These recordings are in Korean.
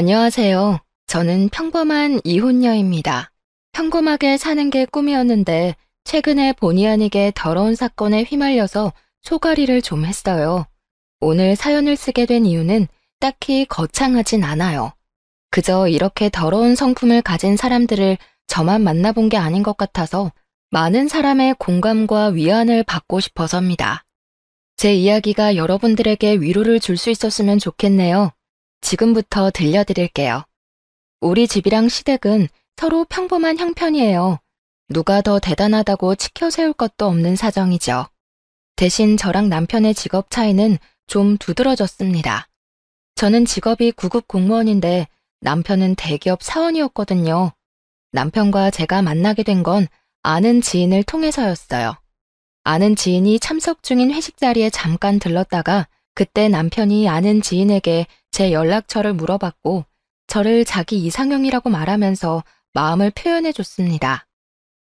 안녕하세요. 저는 평범한 이혼녀입니다. 평범하게 사는 게 꿈이었는데 최근에 본의 아니게 더러운 사건에 휘말려서 소가리를 좀 했어요. 오늘 사연을 쓰게 된 이유는 딱히 거창하진 않아요. 그저 이렇게 더러운 성품을 가진 사람들을 저만 만나본 게 아닌 것 같아서 많은 사람의 공감과 위안을 받고 싶어서입니다. 제 이야기가 여러분들에게 위로를 줄 수 있었으면 좋겠네요. 지금부터 들려드릴게요. 우리 집이랑 시댁은 서로 평범한 형편이에요. 누가 더 대단하다고 치켜 세울 것도 없는 사정이죠. 대신 저랑 남편의 직업 차이는 좀 두드러졌습니다. 저는 직업이 구급 공무원인데 남편은 대기업 사원이었거든요. 남편과 제가 만나게 된 건 아는 지인을 통해서였어요. 아는 지인이 참석 중인 회식 자리에 잠깐 들렀다가 그때 남편이 아는 지인에게 제 연락처를 물어봤고 저를 자기 이상형이라고 말하면서 마음을 표현해 줬습니다.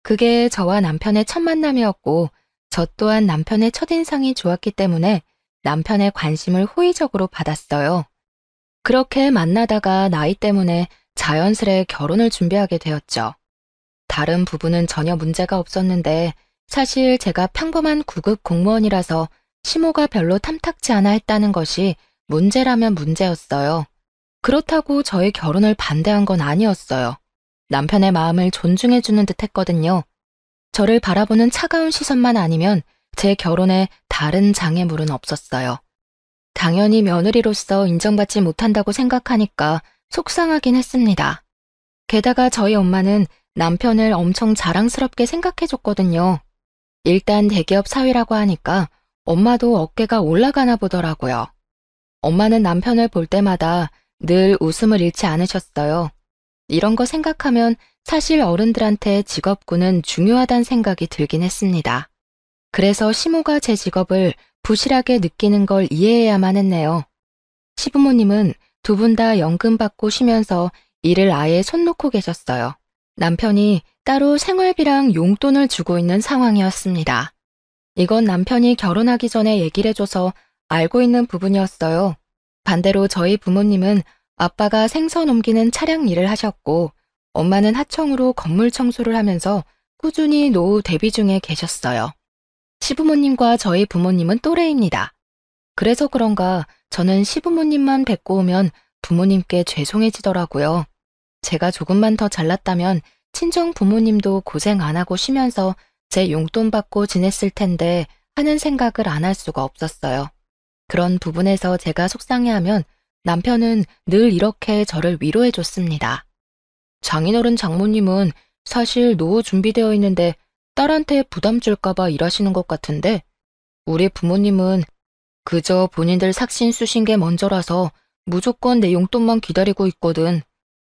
그게 저와 남편의 첫 만남이었고 저 또한 남편의 첫인상이 좋았기 때문에 남편의 관심을 호의적으로 받았어요. 그렇게 만나다가 나이 때문에 자연스레 결혼을 준비하게 되었죠. 다른 부분은 전혀 문제가 없었는데 사실 제가 평범한 구급 공무원이라서 시모가 별로 탐탁지 않아 했다는 것이 문제라면 문제였어요. 그렇다고 저의 결혼을 반대한 건 아니었어요. 남편의 마음을 존중해주는 듯 했거든요. 저를 바라보는 차가운 시선만 아니면 제 결혼에 다른 장애물은 없었어요. 당연히 며느리로서 인정받지 못한다고 생각하니까 속상하긴 했습니다. 게다가 저희 엄마는 남편을 엄청 자랑스럽게 생각해줬거든요. 일단 대기업 사위라고 하니까 엄마도 어깨가 올라가나 보더라고요. 엄마는 남편을 볼 때마다 늘 웃음을 잃지 않으셨어요. 이런 거 생각하면 사실 어른들한테 직업군은 중요하다는 생각이 들긴 했습니다. 그래서 시모가 제 직업을 부실하게 느끼는 걸 이해해야만 했네요. 시부모님은 두 분 다 연금 받고 쉬면서 일을 아예 손 놓고 계셨어요. 남편이 따로 생활비랑 용돈을 주고 있는 상황이었습니다. 이건 남편이 결혼하기 전에 얘기를 해줘서 알고 있는 부분이었어요. 반대로 저희 부모님은 아빠가 생선 옮기는 차량 일을 하셨고 엄마는 하청으로 건물 청소를 하면서 꾸준히 노후 대비 중에 계셨어요. 시부모님과 저희 부모님은 또래입니다. 그래서 그런가 저는 시부모님만 뵙고 오면 부모님께 죄송해지더라고요. 제가 조금만 더 잘났다면 친정 부모님도 고생 안 하고 쉬면서 제 용돈 받고 지냈을 텐데 하는 생각을 안 할 수가 없었어요. 그런 부분에서 제가 속상해하면 남편은 늘 이렇게 저를 위로해 줬습니다. 장인어른 장모님은 사실 노후 준비되어 있는데 딸한테 부담 줄까봐 일하시는 것 같은데 우리 부모님은 그저 본인들 삭신 쑤신 게 먼저라서 무조건 내 용돈만 기다리고 있거든.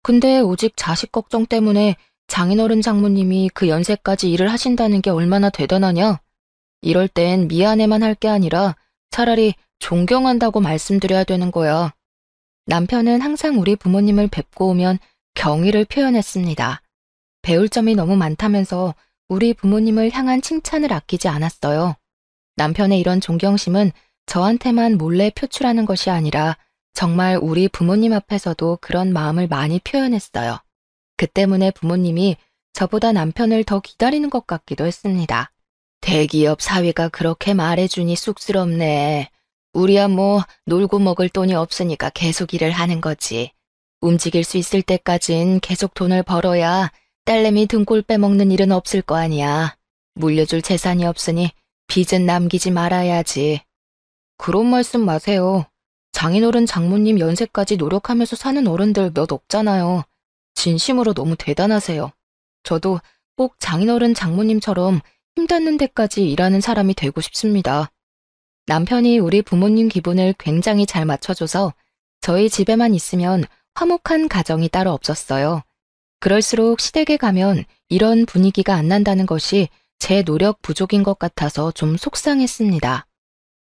근데 오직 자식 걱정 때문에 장인어른 장모님이 그 연세까지 일을 하신다는 게 얼마나 대단하냐? 이럴 땐 미안해만 할 게 아니라 차라리 존경한다고 말씀드려야 되는 거야. 남편은 항상 우리 부모님을 뵙고 오면 경의를 표현했습니다. 배울 점이 너무 많다면서 우리 부모님을 향한 칭찬을 아끼지 않았어요. 남편의 이런 존경심은 저한테만 몰래 표출하는 것이 아니라 정말 우리 부모님 앞에서도 그런 마음을 많이 표현했어요. 그 때문에 부모님이 저보다 남편을 더 기다리는 것 같기도 했습니다. 대기업 사위가 그렇게 말해주니 쑥스럽네. 우리야 뭐 놀고 먹을 돈이 없으니까 계속 일을 하는 거지. 움직일 수 있을 때까진 계속 돈을 벌어야 딸내미 등골 빼먹는 일은 없을 거 아니야. 물려줄 재산이 없으니 빚은 남기지 말아야지. 그런 말씀 마세요. 장인어른 장모님 연세까지 노력하면서 사는 어른들 몇 없잖아요. 진심으로 너무 대단하세요. 저도 꼭 장인어른 장모님처럼 힘닿는 데까지 일하는 사람이 되고 싶습니다. 남편이 우리 부모님 기분을 굉장히 잘 맞춰줘서 저희 집에만 있으면 화목한 가정이 따로 없었어요. 그럴수록 시댁에 가면 이런 분위기가 안 난다는 것이 제 노력 부족인 것 같아서 좀 속상했습니다.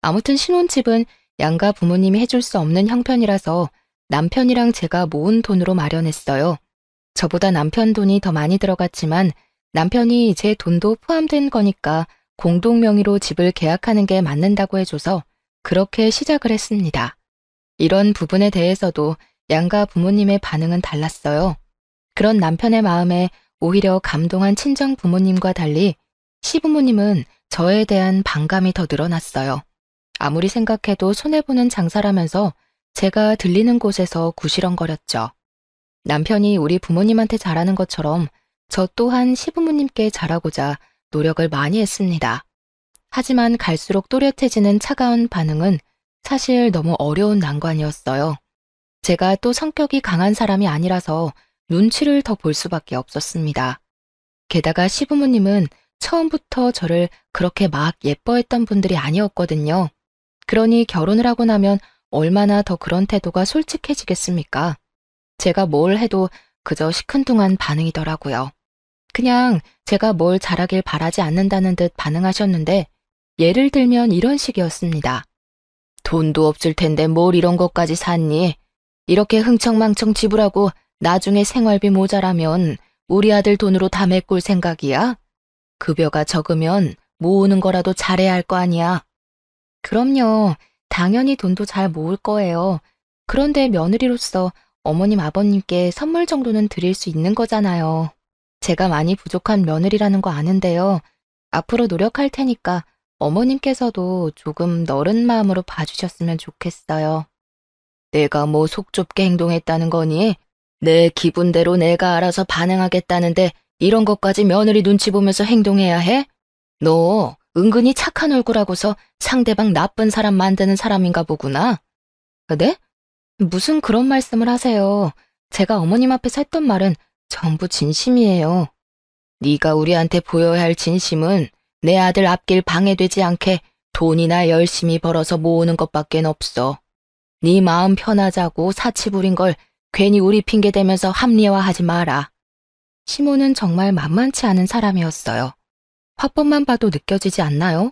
아무튼 신혼집은 양가 부모님이 해줄 수 없는 형편이라서 남편이랑 제가 모은 돈으로 마련했어요. 저보다 남편 돈이 더 많이 들어갔지만 남편이 제 돈도 포함된 거니까 공동 명의로 집을 계약하는 게 맞는다고 해줘서 그렇게 시작을 했습니다. 이런 부분에 대해서도 양가 부모님의 반응은 달랐어요. 그런 남편의 마음에 오히려 감동한 친정 부모님과 달리 시부모님은 저에 대한 반감이 더 늘어났어요. 아무리 생각해도 손해보는 장사라면서 제가 들리는 곳에서 구시렁거렸죠. 남편이 우리 부모님한테 잘하는 것처럼 저 또한 시부모님께 잘하고자 노력을 많이 했습니다. 하지만 갈수록 또렷해지는 차가운 반응은 사실 너무 어려운 난관이었어요. 제가 또 성격이 강한 사람이 아니라서 눈치를 더 볼 수밖에 없었습니다. 게다가 시부모님은 처음부터 저를 그렇게 막 예뻐했던 분들이 아니었거든요. 그러니 결혼을 하고 나면 얼마나 더 그런 태도가 솔직해지겠습니까? 제가 뭘 해도 그저 시큰둥한 반응이더라고요. 그냥 제가 뭘 잘하길 바라지 않는다는 듯 반응하셨는데 예를 들면 이런 식이었습니다. 돈도 없을 텐데 뭘 이런 것까지 샀니? 이렇게 흥청망청 지불하고 나중에 생활비 모자라면 우리 아들 돈으로 다 메꿀 생각이야? 급여가 적으면 모으는 거라도 잘해야 할 거 아니야. 그럼요. 당연히 돈도 잘 모을 거예요. 그런데 며느리로서 어머님 아버님께 선물 정도는 드릴 수 있는 거잖아요. 제가 많이 부족한 며느리라는 거 아는데요. 앞으로 노력할 테니까 어머님께서도 조금 너른 마음으로 봐주셨으면 좋겠어요. 내가 뭐 속 좁게 행동했다는 거니? 내 기분대로 내가 알아서 반응하겠다는데 이런 것까지 며느리 눈치 보면서 행동해야 해? 너 은근히 착한 얼굴하고서 상대방 나쁜 사람 만드는 사람인가 보구나. 네? 무슨 그런 말씀을 하세요. 제가 어머님 앞에서 했던 말은 전부 진심이에요. 네가 우리한테 보여야 할 진심은 내 아들 앞길 방해되지 않게 돈이나 열심히 벌어서 모으는 것밖엔 없어. 네 마음 편하자고 사치 부린 걸 괜히 우리 핑계 대면서 합리화하지 마라. 시모는 정말 만만치 않은 사람이었어요. 화법만 봐도 느껴지지 않나요?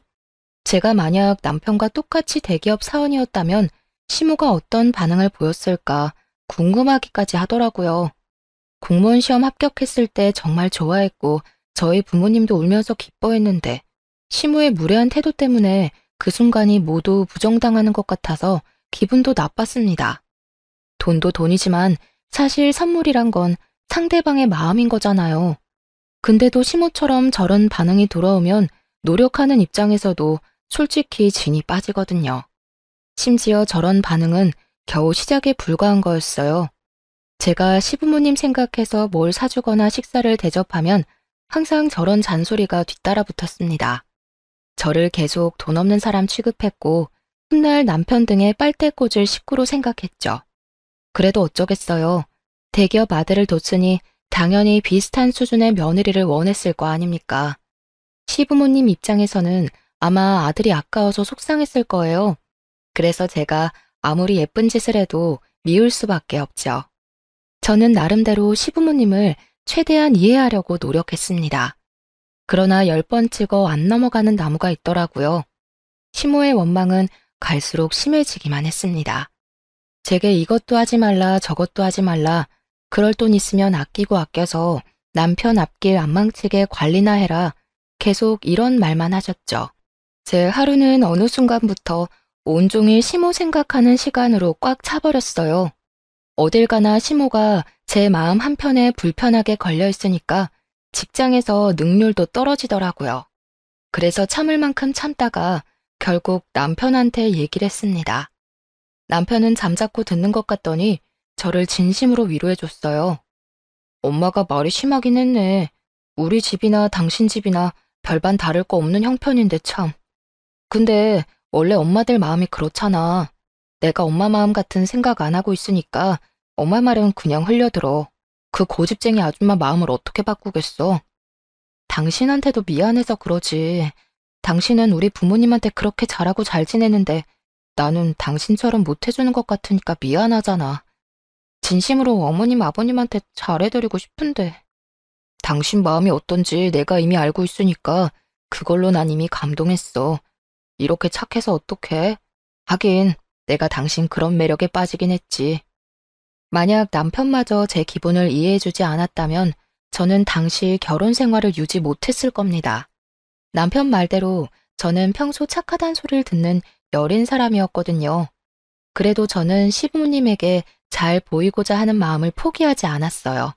제가 만약 남편과 똑같이 대기업 사원이었다면 시모가 어떤 반응을 보였을까 궁금하기까지 하더라고요. 공무원 시험 합격했을 때 정말 좋아했고 저희 부모님도 울면서 기뻐했는데 시모의 무례한 태도 때문에 그 순간이 모두 부정당하는 것 같아서 기분도 나빴습니다. 돈도 돈이지만 사실 선물이란 건 상대방의 마음인 거잖아요. 근데도 시모처럼 저런 반응이 돌아오면 노력하는 입장에서도 솔직히 진이 빠지거든요. 심지어 저런 반응은 겨우 시작에 불과한 거였어요. 제가 시부모님 생각해서 뭘 사주거나 식사를 대접하면 항상 저런 잔소리가 뒤따라 붙었습니다. 저를 계속 돈 없는 사람 취급했고 훗날 남편 등의 빨대 꽂을 식구로 생각했죠. 그래도 어쩌겠어요. 대기업 아들을 뒀으니 당연히 비슷한 수준의 며느리를 원했을 거 아닙니까? 시부모님 입장에서는 아마 아들이 아까워서 속상했을 거예요. 그래서 제가 아무리 예쁜 짓을 해도 미울 수밖에 없죠. 저는 나름대로 시부모님을 최대한 이해하려고 노력했습니다. 그러나 10번 찍어 안 넘어가는 나무가 있더라고요. 시모의 원망은 갈수록 심해지기만 했습니다. 제게 이것도 하지 말라 저것도 하지 말라 그럴 돈 있으면 아끼고 아껴서 남편 앞길 안 망치게 관리나 해라 계속 이런 말만 하셨죠. 제 하루는 어느 순간부터 온종일 시모 생각하는 시간으로 꽉 차버렸어요. 어딜 가나 시모가 제 마음 한편에 불편하게 걸려 있으니까 직장에서 능률도 떨어지더라고요. 그래서 참을 만큼 참다가 결국 남편한테 얘기를 했습니다. 남편은 잠자코 듣는 것 같더니 저를 진심으로 위로해줬어요. 엄마가 말이 심하긴 했네. 우리 집이나 당신 집이나 별반 다를 거 없는 형편인데 참. 근데 원래 엄마들 마음이 그렇잖아. 내가 엄마 마음 같은 생각 안 하고 있으니까 엄마 말은 그냥 흘려들어. 그 고집쟁이 아줌마 마음을 어떻게 바꾸겠어. 당신한테도 미안해서 그러지. 당신은 우리 부모님한테 그렇게 잘하고 잘 지내는데 나는 당신처럼 못해주는 것 같으니까 미안하잖아. 진심으로 어머님 아버님한테 잘해드리고 싶은데. 당신 마음이 어떤지 내가 이미 알고 있으니까 그걸로 난 이미 감동했어. 이렇게 착해서 어떡해? 하긴 내가 당신 그런 매력에 빠지긴 했지. 만약 남편마저 제 기분을 이해해주지 않았다면 저는 당시 결혼 생활을 유지 못했을 겁니다. 남편 말대로 저는 평소 착하단 소리를 듣는 여린 사람이었거든요. 그래도 저는 시부모님에게 잘 보이고자 하는 마음을 포기하지 않았어요.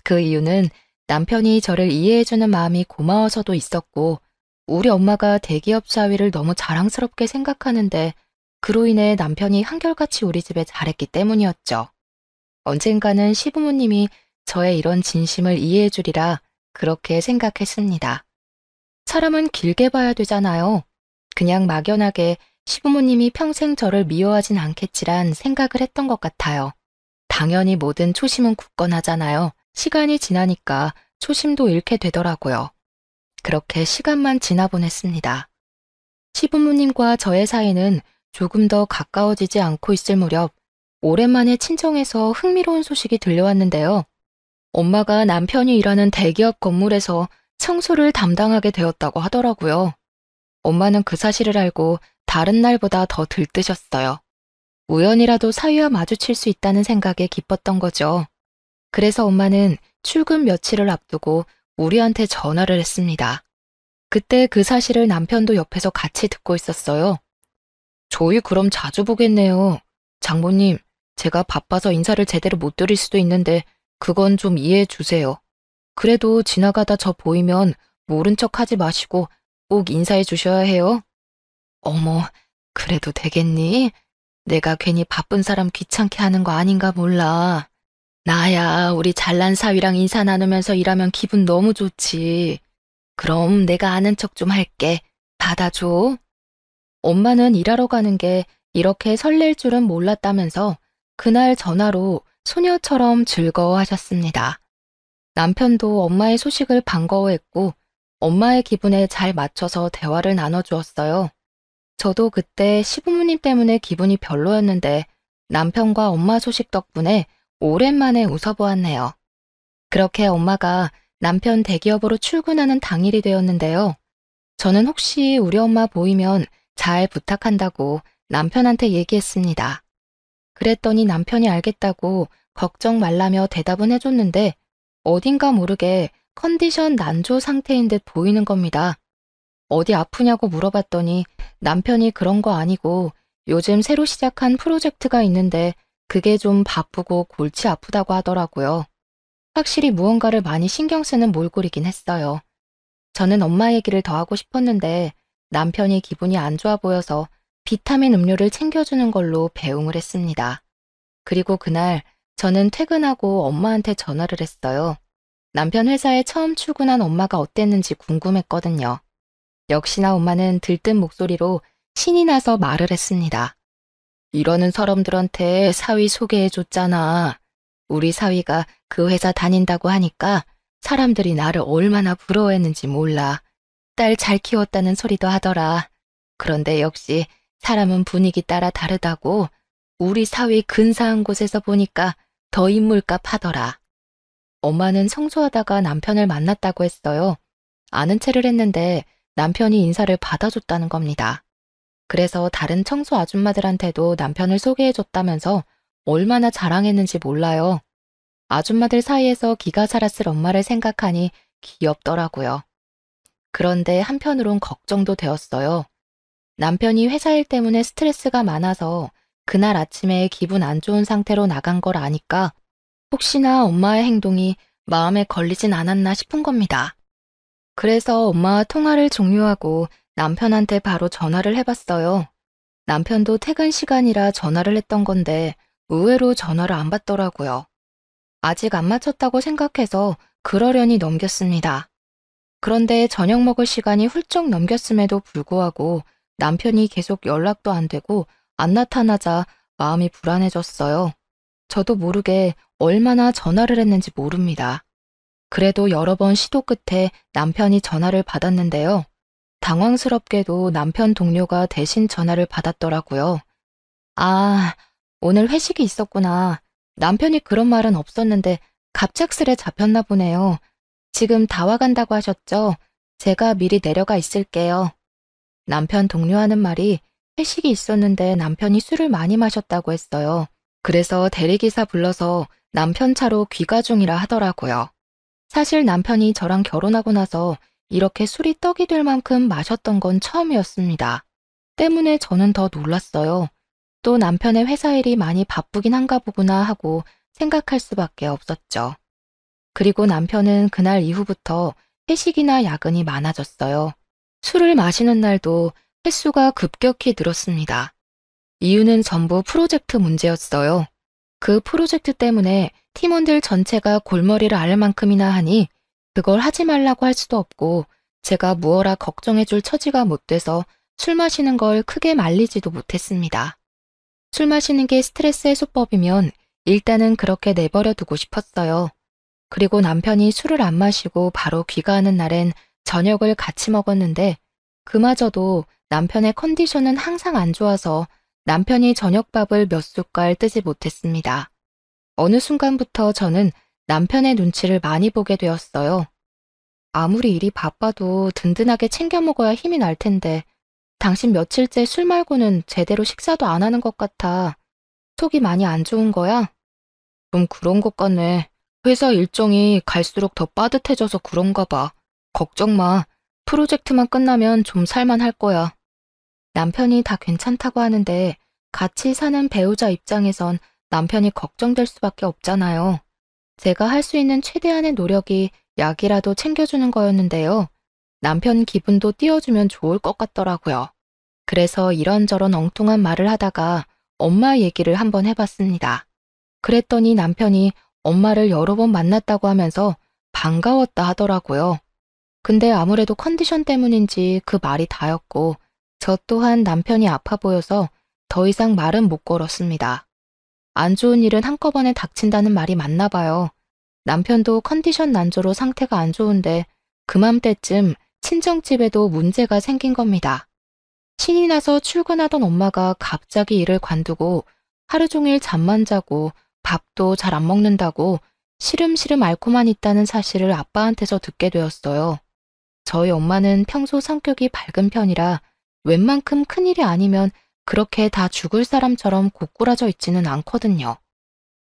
그 이유는 남편이 저를 이해해주는 마음이 고마워서도 있었고, 우리 엄마가 대기업 사위를 너무 자랑스럽게 생각하는데, 그로 인해 남편이 한결같이 우리 집에 잘했기 때문이었죠. 언젠가는 시부모님이 저의 이런 진심을 이해해주리라 그렇게 생각했습니다. 사람은 길게 봐야 되잖아요. 그냥 막연하게 시부모님이 평생 저를 미워하진 않겠지란 생각을 했던 것 같아요. 당연히 모든 초심은 굳건하잖아요. 시간이 지나니까 초심도 잃게 되더라고요. 그렇게 시간만 지나보냈습니다. 시부모님과 저의 사이는 조금 더 가까워지지 않고 있을 무렵 오랜만에 친정에서 흥미로운 소식이 들려왔는데요. 엄마가 남편이 일하는 대기업 건물에서 청소를 담당하게 되었다고 하더라고요. 엄마는 그 사실을 알고 다른 날보다 더 들뜨셨어요. 우연이라도 사위와 마주칠 수 있다는 생각에 기뻤던 거죠. 그래서 엄마는 출근 며칠을 앞두고 우리한테 전화를 했습니다. 그때 그 사실을 남편도 옆에서 같이 듣고 있었어요. 저희 그럼 자주 보겠네요. 장모님, 제가 바빠서 인사를 제대로 못 드릴 수도 있는데 그건 좀 이해해 주세요. 그래도 지나가다 저 보이면 모른 척 하지 마시고 꼭 인사해 주셔야 해요. 어머, 그래도 되겠니? 내가 괜히 바쁜 사람 귀찮게 하는 거 아닌가 몰라. 나야 우리 잘난 사위랑 인사 나누면서 일하면 기분 너무 좋지. 그럼 내가 아는 척 좀 할게. 받아줘. 엄마는 일하러 가는 게 이렇게 설렐 줄은 몰랐다면서 그날 전화로 소녀처럼 즐거워하셨습니다. 남편도 엄마의 소식을 반가워했고 엄마의 기분에 잘 맞춰서 대화를 나눠주었어요. 저도 그때 시부모님 때문에 기분이 별로였는데 남편과 엄마 소식 덕분에 오랜만에 웃어보았네요. 그렇게 엄마가 남편 대기업으로 출근하는 당일이 되었는데요. 저는 혹시 우리 엄마 보이면 잘 부탁한다고 남편한테 얘기했습니다. 그랬더니 남편이 알겠다고 걱정 말라며 대답은 해줬는데 어딘가 모르게 컨디션 난조 상태인 듯 보이는 겁니다. 어디 아프냐고 물어봤더니 남편이 그런 거 아니고 요즘 새로 시작한 프로젝트가 있는데 그게 좀 바쁘고 골치 아프다고 하더라고요. 확실히 무언가를 많이 신경 쓰는 몰골이긴 했어요. 저는 엄마 얘기를 더 하고 싶었는데 남편이 기분이 안 좋아 보여서 비타민 음료를 챙겨주는 걸로 배웅을 했습니다. 그리고 그날 저는 퇴근하고 엄마한테 전화를 했어요. 남편 회사에 처음 출근한 엄마가 어땠는지 궁금했거든요. 역시나 엄마는 들뜬 목소리로 신이 나서 말을 했습니다. 이러는 사람들한테 사위 소개해줬잖아. 우리 사위가 그 회사 다닌다고 하니까 사람들이 나를 얼마나 부러워했는지 몰라. 딸 잘 키웠다는 소리도 하더라. 그런데 역시 사람은 분위기 따라 다르다고 우리 사위 근사한 곳에서 보니까 더 인물값 하더라. 엄마는 청소하다가 남편을 만났다고 했어요. 아는 체를 했는데 남편이 인사를 받아줬다는 겁니다. 그래서 다른 청소 아줌마들한테도 남편을 소개해줬다면서 얼마나 자랑했는지 몰라요. 아줌마들 사이에서 기가 살았을 엄마를 생각하니 귀엽더라고요. 그런데 한편으론 걱정도 되었어요. 남편이 회사 일 때문에 스트레스가 많아서 그날 아침에 기분 안 좋은 상태로 나간 걸 아니까 혹시나 엄마의 행동이 마음에 걸리진 않았나 싶은 겁니다. 그래서 엄마와 통화를 종료하고 남편한테 바로 전화를 해봤어요. 남편도 퇴근 시간이라 전화를 했던 건데 의외로 전화를 안 받더라고요. 아직 안 마쳤다고 생각해서 그러려니 넘겼습니다. 그런데 저녁 먹을 시간이 훌쩍 넘겼음에도 불구하고 남편이 계속 연락도 안 되고 안 나타나자 마음이 불안해졌어요. 저도 모르게 얼마나 전화를 했는지 모릅니다. 그래도 여러 번 시도 끝에 남편이 전화를 받았는데요. 당황스럽게도 남편 동료가 대신 전화를 받았더라고요. 아, 오늘 회식이 있었구나. 남편이 그런 말은 없었는데 갑작스레 잡혔나 보네요. 지금 다 와간다고 하셨죠? 제가 미리 내려가 있을게요. 남편 동료하는 말이 회식이 있었는데 남편이 술을 많이 마셨다고 했어요. 그래서 대리기사 불러서 남편 차로 귀가 중이라 하더라고요. 사실 남편이 저랑 결혼하고 나서 이렇게 술이 떡이 될 만큼 마셨던 건 처음이었습니다. 때문에 저는 더 놀랐어요. 또 남편의 회사 일이 많이 바쁘긴 한가 보구나 하고 생각할 수밖에 없었죠. 그리고 남편은 그날 이후부터 회식이나 야근이 많아졌어요. 술을 마시는 날도 횟수가 급격히 늘었습니다. 이유는 전부 프로젝트 문제였어요. 그 프로젝트 때문에 팀원들 전체가 골머리를 앓을 만큼이나 하니 그걸 하지 말라고 할 수도 없고 제가 무어라 걱정해줄 처지가 못 돼서 술 마시는 걸 크게 말리지도 못했습니다. 술 마시는 게 스트레스 해소법이면 일단은 그렇게 내버려 두고 싶었어요. 그리고 남편이 술을 안 마시고 바로 귀가하는 날엔 저녁을 같이 먹었는데 그마저도 남편의 컨디션은 항상 안 좋아서 남편이 저녁밥을 몇 숟갈 뜨지 못했습니다. 어느 순간부터 저는 남편의 눈치를 많이 보게 되었어요. 아무리 일이 바빠도 든든하게 챙겨 먹어야 힘이 날 텐데 당신 며칠째 술 말고는 제대로 식사도 안 하는 것 같아. 속이 많이 안 좋은 거야? 좀 그런 것 같네. 회사 일정이 갈수록 더 빠듯해져서 그런가 봐. 걱정 마. 프로젝트만 끝나면 좀 살만할 거야. 남편이 다 괜찮다고 하는데 같이 사는 배우자 입장에선 남편이 걱정될 수밖에 없잖아요. 제가 할 수 있는 최대한의 노력이 약이라도 챙겨주는 거였는데요. 남편 기분도 띄워주면 좋을 것 같더라고요. 그래서 이런저런 엉뚱한 말을 하다가 엄마 얘기를 한번 해봤습니다. 그랬더니 남편이 엄마를 여러 번 만났다고 하면서 반가웠다 하더라고요. 근데 아무래도 컨디션 때문인지 그 말이 다였고 저 또한 남편이 아파 보여서 더 이상 말은 못 걸었습니다. 안 좋은 일은 한꺼번에 닥친다는 말이 맞나 봐요. 남편도 컨디션 난조로 상태가 안 좋은데 그맘때쯤 친정집에도 문제가 생긴 겁니다. 신이 나서 출근하던 엄마가 갑자기 일을 관두고 하루 종일 잠만 자고 밥도 잘 안 먹는다고 시름시름 앓고만 있다는 사실을 아빠한테서 듣게 되었어요. 저희 엄마는 평소 성격이 밝은 편이라 웬만큼 큰일이 아니면 그렇게 다 죽을 사람처럼 고꾸라져 있지는 않거든요.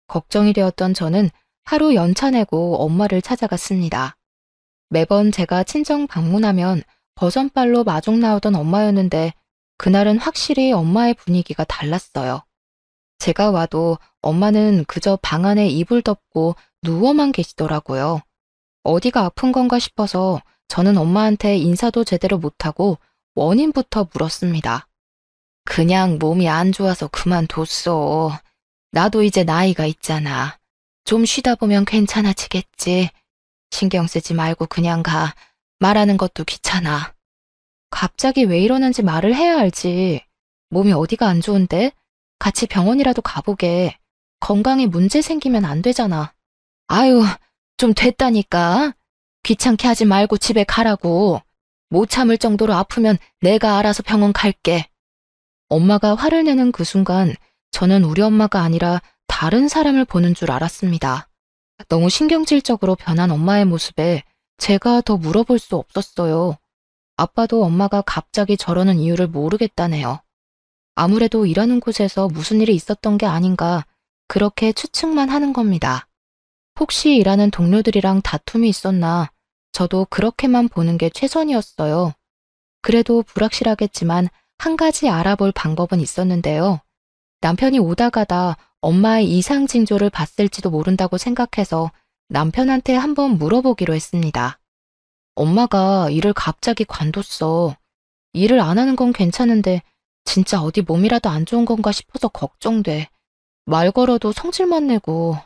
걱정이 되었던 저는 하루 연차 내고 엄마를 찾아갔습니다. 매번 제가 친정 방문하면 버선발로 마중 나오던 엄마였는데 그날은 확실히 엄마의 분위기가 달랐어요. 제가 와도 엄마는 그저 방 안에 이불 덮고 누워만 계시더라고요. 어디가 아픈 건가 싶어서 저는 엄마한테 인사도 제대로 못하고 원인부터 물었습니다. 그냥 몸이 안 좋아서 그만뒀어. 나도 이제 나이가 있잖아. 좀 쉬다 보면 괜찮아지겠지. 신경 쓰지 말고 그냥 가. 말하는 것도 귀찮아. 갑자기 왜 이러는지 말을 해야 알지. 몸이 어디가 안 좋은데? 같이 병원이라도 가보게. 건강에 문제 생기면 안 되잖아. 아유, 좀 됐다니까. 귀찮게 하지 말고 집에 가라고. 못 참을 정도로 아프면 내가 알아서 병원 갈게. 엄마가 화를 내는 그 순간 저는 우리 엄마가 아니라 다른 사람을 보는 줄 알았습니다. 너무 신경질적으로 변한 엄마의 모습에 제가 더 물어볼 수 없었어요. 아빠도 엄마가 갑자기 저러는 이유를 모르겠다네요. 아무래도 일하는 곳에서 무슨 일이 있었던 게 아닌가 그렇게 추측만 하는 겁니다. 혹시 일하는 동료들이랑 다툼이 있었나 저도 그렇게만 보는 게 최선이었어요. 그래도 불확실하겠지만 한 가지 알아볼 방법은 있었는데요. 남편이 오다 가다 엄마의 이상 징조를 봤을지도 모른다고 생각해서 남편한테 한번 물어보기로 했습니다. 엄마가 일을 갑자기 관뒀어. 일을 안 하는 건 괜찮은데 진짜 어디 몸이라도 안 좋은 건가 싶어서 걱정돼. 말 걸어도 성질만 내고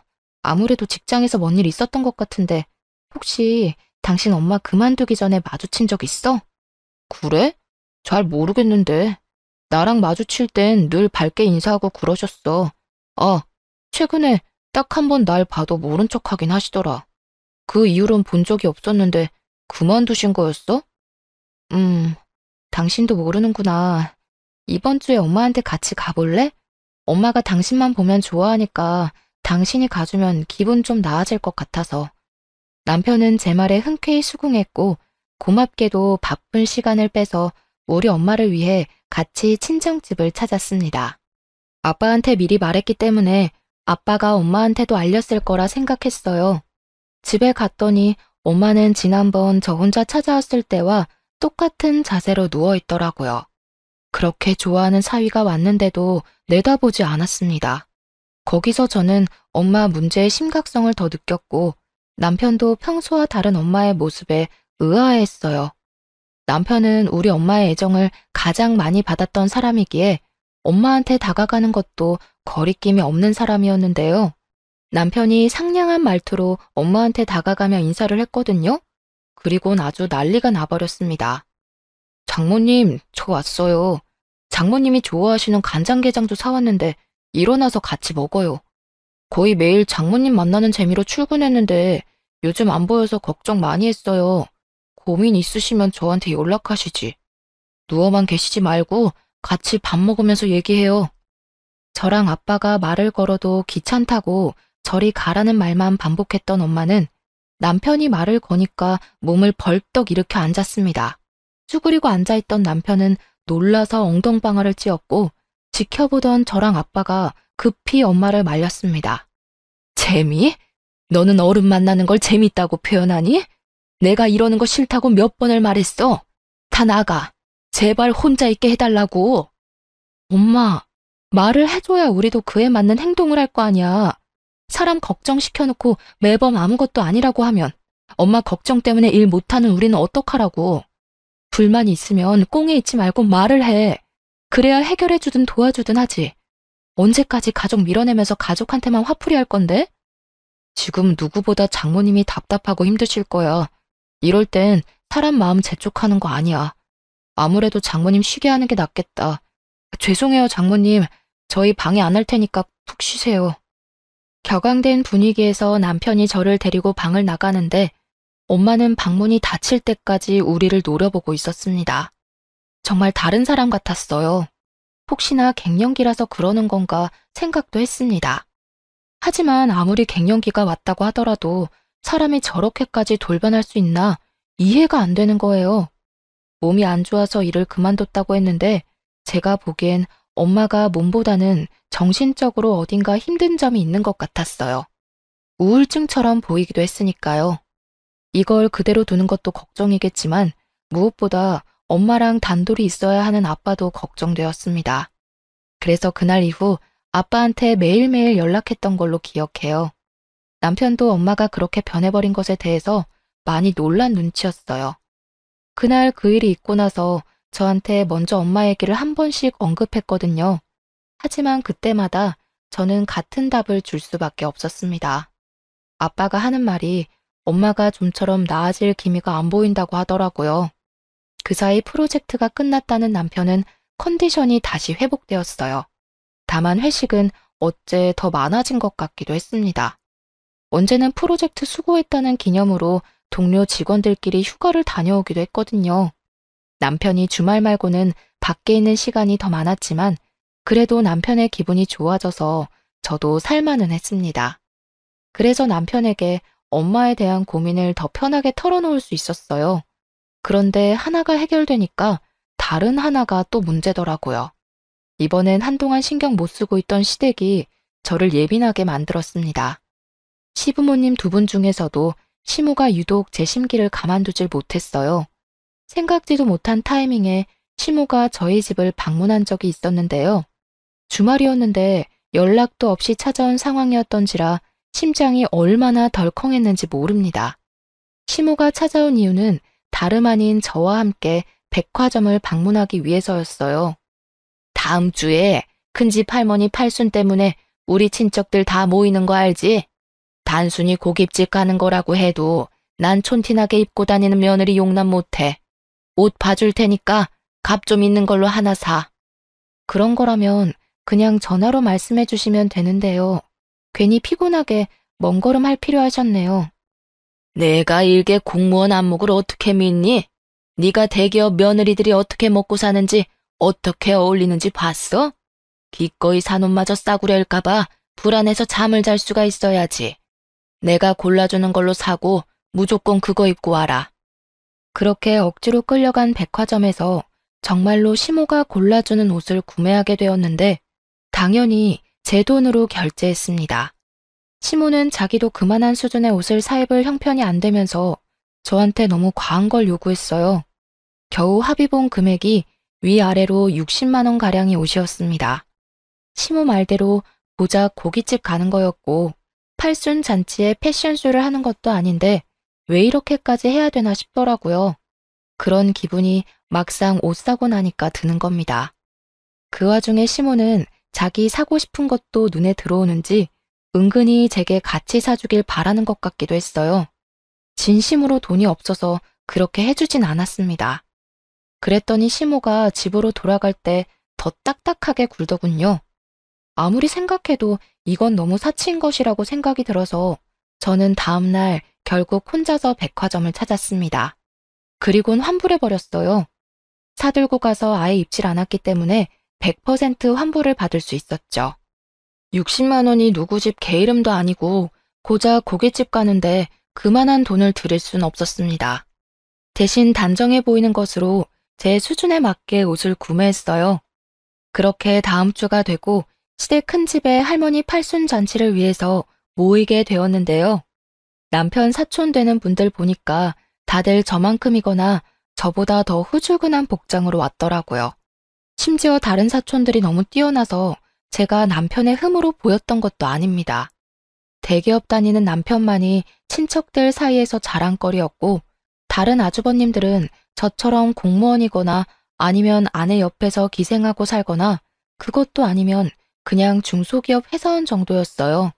아무래도 직장에서 뭔 일 있었던 것 같은데 혹시 당신 엄마 그만두기 전에 마주친 적 있어? 그래? 잘 모르겠는데. 나랑 마주칠 땐 늘 밝게 인사하고 그러셨어. 아, 최근에 딱 한 번 날 봐도 모른 척 하긴 하시더라. 그 이후론 본 적이 없었는데 그만두신 거였어? 당신도 모르는구나. 이번 주에 엄마한테 같이 가볼래? 엄마가 당신만 보면 좋아하니까 당신이 가주면 기분 좀 나아질 것 같아서. 남편은 제 말에 흔쾌히 수긍했고 고맙게도 바쁜 시간을 빼서 우리 엄마를 위해 같이 친정집을 찾았습니다. 아빠한테 미리 말했기 때문에 아빠가 엄마한테도 알렸을 거라 생각했어요. 집에 갔더니 엄마는 지난번 저 혼자 찾아왔을 때와 똑같은 자세로 누워 있더라고요. 그렇게 좋아하는 사위가 왔는데도 내다보지 않았습니다. 거기서 저는 엄마 문제의 심각성을 더 느꼈고 남편도 평소와 다른 엄마의 모습에 의아해했어요. 남편은 우리 엄마의 애정을 가장 많이 받았던 사람이기에 엄마한테 다가가는 것도 거리낌이 없는 사람이었는데요. 남편이 상냥한 말투로 엄마한테 다가가며 인사를 했거든요. 그리고는 아주 난리가 나버렸습니다. 장모님, 저 왔어요. 장모님이 좋아하시는 간장게장도 사왔는데 일어나서 같이 먹어요. 거의 매일 장모님 만나는 재미로 출근했는데 요즘 안 보여서 걱정 많이 했어요. 고민 있으시면 저한테 연락하시지. 누워만 계시지 말고 같이 밥 먹으면서 얘기해요. 저랑 아빠가 말을 걸어도 귀찮다고 저리 가라는 말만 반복했던 엄마는 남편이 말을 거니까 몸을 벌떡 일으켜 앉았습니다. 쭈그리고 앉아있던 남편은 놀라서 엉덩방아를 찧었고 지켜보던 저랑 아빠가 급히 엄마를 말렸습니다. 재미? 너는 어른 만나는 걸 재밌다고 표현하니? 내가 이러는 거 싫다고 몇 번을 말했어. 다 나가. 제발 혼자 있게 해달라고. 엄마, 말을 해줘야 우리도 그에 맞는 행동을 할 거 아니야. 사람 걱정시켜놓고 매번 아무것도 아니라고 하면 엄마 걱정 때문에 일 못하는 우리는 어떡하라고. 불만이 있으면 꽁에 있지 말고 말을 해. 그래야 해결해주든 도와주든 하지. 언제까지 가족 밀어내면서 가족한테만 화풀이 할 건데? 지금 누구보다 장모님이 답답하고 힘드실 거야. 이럴 땐 사람 마음 재촉하는 거 아니야. 아무래도 장모님 쉬게 하는 게 낫겠다. 죄송해요, 장모님. 저희 방해 안 할 테니까 푹 쉬세요. 격앙된 분위기에서 남편이 저를 데리고 방을 나가는데 엄마는 방문이 닫힐 때까지 우리를 노려보고 있었습니다. 정말 다른 사람 같았어요. 혹시나 갱년기라서 그러는 건가 생각도 했습니다. 하지만 아무리 갱년기가 왔다고 하더라도 사람이 저렇게까지 돌변할 수 있나 이해가 안 되는 거예요. 몸이 안 좋아서 일을 그만뒀다고 했는데 제가 보기엔 엄마가 몸보다는 정신적으로 어딘가 힘든 점이 있는 것 같았어요. 우울증처럼 보이기도 했으니까요. 이걸 그대로 두는 것도 걱정이겠지만 무엇보다 엄마랑 단둘이 있어야 하는 아빠도 걱정되었습니다. 그래서 그날 이후 아빠한테 매일매일 연락했던 걸로 기억해요. 남편도 엄마가 그렇게 변해버린 것에 대해서 많이 놀란 눈치였어요. 그날 그 일이 있고 나서 저한테 먼저 엄마 얘기를 한 번씩 언급했거든요. 하지만 그때마다 저는 같은 답을 줄 수밖에 없었습니다. 아빠가 하는 말이 엄마가 좀처럼 나아질 기미가 안 보인다고 하더라고요. 그 사이 프로젝트가 끝났다는 남편은 컨디션이 다시 회복되었어요. 다만 회식은 어째 더 많아진 것 같기도 했습니다. 언제는 프로젝트 수고했다는 기념으로 동료 직원들끼리 휴가를 다녀오기도 했거든요. 남편이 주말 말고는 밖에 있는 시간이 더 많았지만 그래도 남편의 기분이 좋아져서 저도 살만은 했습니다. 그래서 남편에게 엄마에 대한 고민을 더 편하게 털어놓을 수 있었어요. 그런데 하나가 해결되니까 다른 하나가 또 문제더라고요. 이번엔 한동안 신경 못 쓰고 있던 시댁이 저를 예민하게 만들었습니다. 시부모님 두 분 중에서도 시모가 유독 제 심기를 가만두질 못했어요. 생각지도 못한 타이밍에 시모가 저희 집을 방문한 적이 있었는데요. 주말이었는데 연락도 없이 찾아온 상황이었던지라 심장이 얼마나 덜컹했는지 모릅니다. 시모가 찾아온 이유는 다름 아닌 저와 함께 백화점을 방문하기 위해서였어요. 다음 주에 큰집 할머니 팔순 때문에 우리 친척들 다 모이는 거 알지? 단순히 고깃집 가는 거라고 해도 난 촌티나게 입고 다니는 며느리 용납 못해. 옷 봐줄 테니까 값 좀 있는 걸로 하나 사. 그런 거라면 그냥 전화로 말씀해 주시면 되는데요. 괜히 피곤하게 먼 걸음 할 필요 하셨네요. 내가 일개 공무원 안목을 어떻게 믿니? 네가 대기업 며느리들이 어떻게 먹고 사는지 어떻게 어울리는지 봤어? 기꺼이 사놈마저 싸구려일까봐 불안해서 잠을 잘 수가 있어야지. 내가 골라주는 걸로 사고 무조건 그거 입고 와라. 그렇게 억지로 끌려간 백화점에서 정말로 시모가 골라주는 옷을 구매하게 되었는데 당연히 제 돈으로 결제했습니다. 시모는 자기도 그만한 수준의 옷을 사 입을 형편이 안 되면서 저한테 너무 과한 걸 요구했어요. 겨우 합의본 금액이 위아래로 60만 원 가량의 옷이었습니다. 시모 말대로 고작 고깃집 가는 거였고 팔순 잔치에 패션쇼를 하는 것도 아닌데 왜 이렇게까지 해야 되나 싶더라고요. 그런 기분이 막상 옷 사고 나니까 드는 겁니다. 그 와중에 시모는 자기 사고 싶은 것도 눈에 들어오는지 은근히 제게 같이 사주길 바라는 것 같기도 했어요. 진심으로 돈이 없어서 그렇게 해주진 않았습니다. 그랬더니 시모가 집으로 돌아갈 때 더 딱딱하게 굴더군요. 아무리 생각해도 이건 너무 사치인 것이라고 생각이 들어서 저는 다음날 결국 혼자서 백화점을 찾았습니다. 그리곤 환불해버렸어요. 사들고 가서 아예 입질 않았기 때문에 100% 환불을 받을 수 있었죠. 60만 원이 누구 집 개 이름도 아니고 고작 고깃집 가는데 그만한 돈을 들일 순 없었습니다. 대신 단정해 보이는 것으로 제 수준에 맞게 옷을 구매했어요. 그렇게 다음 주가 되고 시댁 큰 집에 할머니 팔순 잔치를 위해서 모이게 되었는데요. 남편 사촌 되는 분들 보니까 다들 저만큼이거나 저보다 더 후줄근한 복장으로 왔더라고요. 심지어 다른 사촌들이 너무 뛰어나서 제가 남편의 흠으로 보였던 것도 아닙니다. 대기업 다니는 남편만이 친척들 사이에서 자랑거리였고 다른 아주버님들은 저처럼 공무원이거나 아니면 아내 옆에서 기생하고 살거나 그것도 아니면 그냥 중소기업 회사원 정도였어요.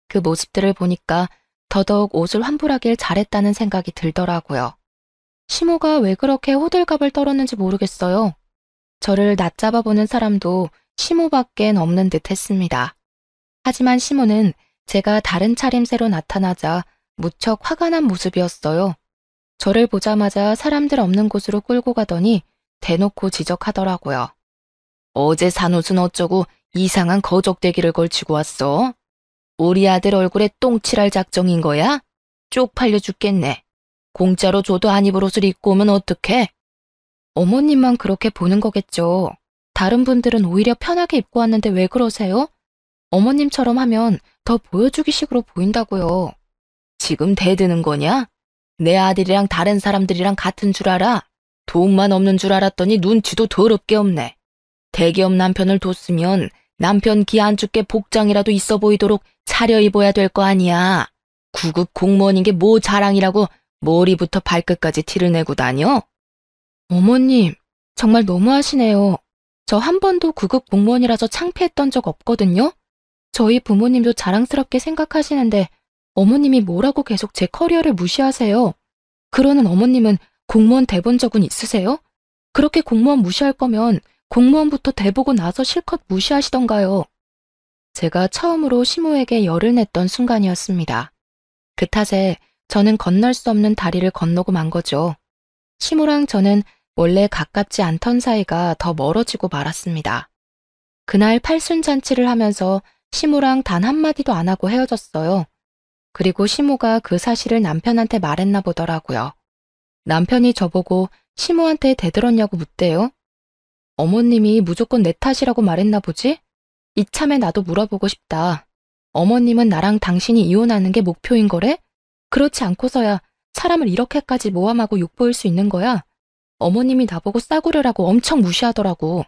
그 모습들을 보니까 더더욱 옷을 환불하길 잘했다는 생각이 들더라고요. 시모가 왜 그렇게 호들갑을 떨었는지 모르겠어요. 저를 낮잡아 보는 사람도 시모밖엔 없는 듯 했습니다. 하지만 시모는 제가 다른 차림새로 나타나자 무척 화가 난 모습이었어요. 저를 보자마자 사람들 없는 곳으로 끌고 가더니 대놓고 지적하더라고요. 어제 산 옷은 어쩌고 이상한 거적대기를 걸치고 왔어? 우리 아들 얼굴에 똥칠할 작정인 거야? 쪽팔려 죽겠네. 공짜로 줘도 안 입을 옷을 입고 오면 어떡해? 어머님만 그렇게 보는 거겠죠. 다른 분들은 오히려 편하게 입고 왔는데 왜 그러세요? 어머님처럼 하면 더 보여주기 식으로 보인다고요. 지금 대드는 거냐? 내 아들이랑 다른 사람들이랑 같은 줄 알아? 돈만 없는 줄 알았더니 눈치도 더럽게 없네. 대기업 남편을 뒀으면 남편 기 안 죽게 복장이라도 있어 보이도록 차려입어야 될 거 아니야. 9급 공무원인 게 뭐 자랑이라고 머리부터 발끝까지 티를 내고 다녀? 어머님, 정말 너무하시네요. 저 한 번도 9급 공무원이라서 창피했던 적 없거든요. 저희 부모님도 자랑스럽게 생각하시는데 어머님이 뭐라고 계속 제 커리어를 무시하세요. 그러는 어머님은 공무원 대본 적은 있으세요? 그렇게 공무원 무시할 거면 공무원부터 대보고 나서 실컷 무시하시던가요. 제가 처음으로 시모에게 열을 냈던 순간이었습니다. 그 탓에 저는 건널 수 없는 다리를 건너고 만 거죠. 시모랑 저는 원래 가깝지 않던 사이가 더 멀어지고 말았습니다. 그날 팔순잔치를 하면서 시모랑 단 한마디도 안 하고 헤어졌어요. 그리고 시모가 그 사실을 남편한테 말했나 보더라고요. 남편이 저보고 시모한테 대들었냐고 묻대요. 어머님이 무조건 내 탓이라고 말했나 보지? 이참에 나도 물어보고 싶다. 어머님은 나랑 당신이 이혼하는 게 목표인 거래? 그렇지 않고서야 사람을 이렇게까지 모함하고 욕보일 수 있는 거야? 어머님이 나보고 싸구려라고 엄청 무시하더라고.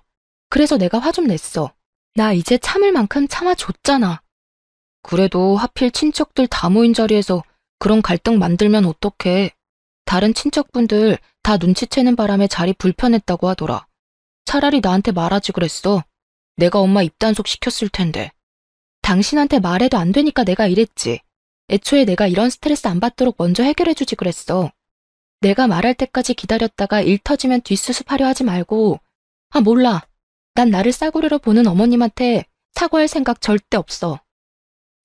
그래서 내가 화 좀 냈어. 나 이제 참을 만큼 참아줬잖아. 그래도 하필 친척들 다 모인 자리에서 그런 갈등 만들면 어떡해. 다른 친척분들 다 눈치채는 바람에 자리 불편했다고 하더라. 차라리 나한테 말하지 그랬어. 내가 엄마 입단속 시켰을 텐데. 당신한테 말해도 안 되니까 내가 이랬지. 애초에 내가 이런 스트레스 안 받도록 먼저 해결해주지 그랬어. 내가 말할 때까지 기다렸다가 일 터지면 뒷수습하려 하지 말고. 아, 몰라. 난 나를 싸구려로 보는 어머님한테 사과할 생각 절대 없어.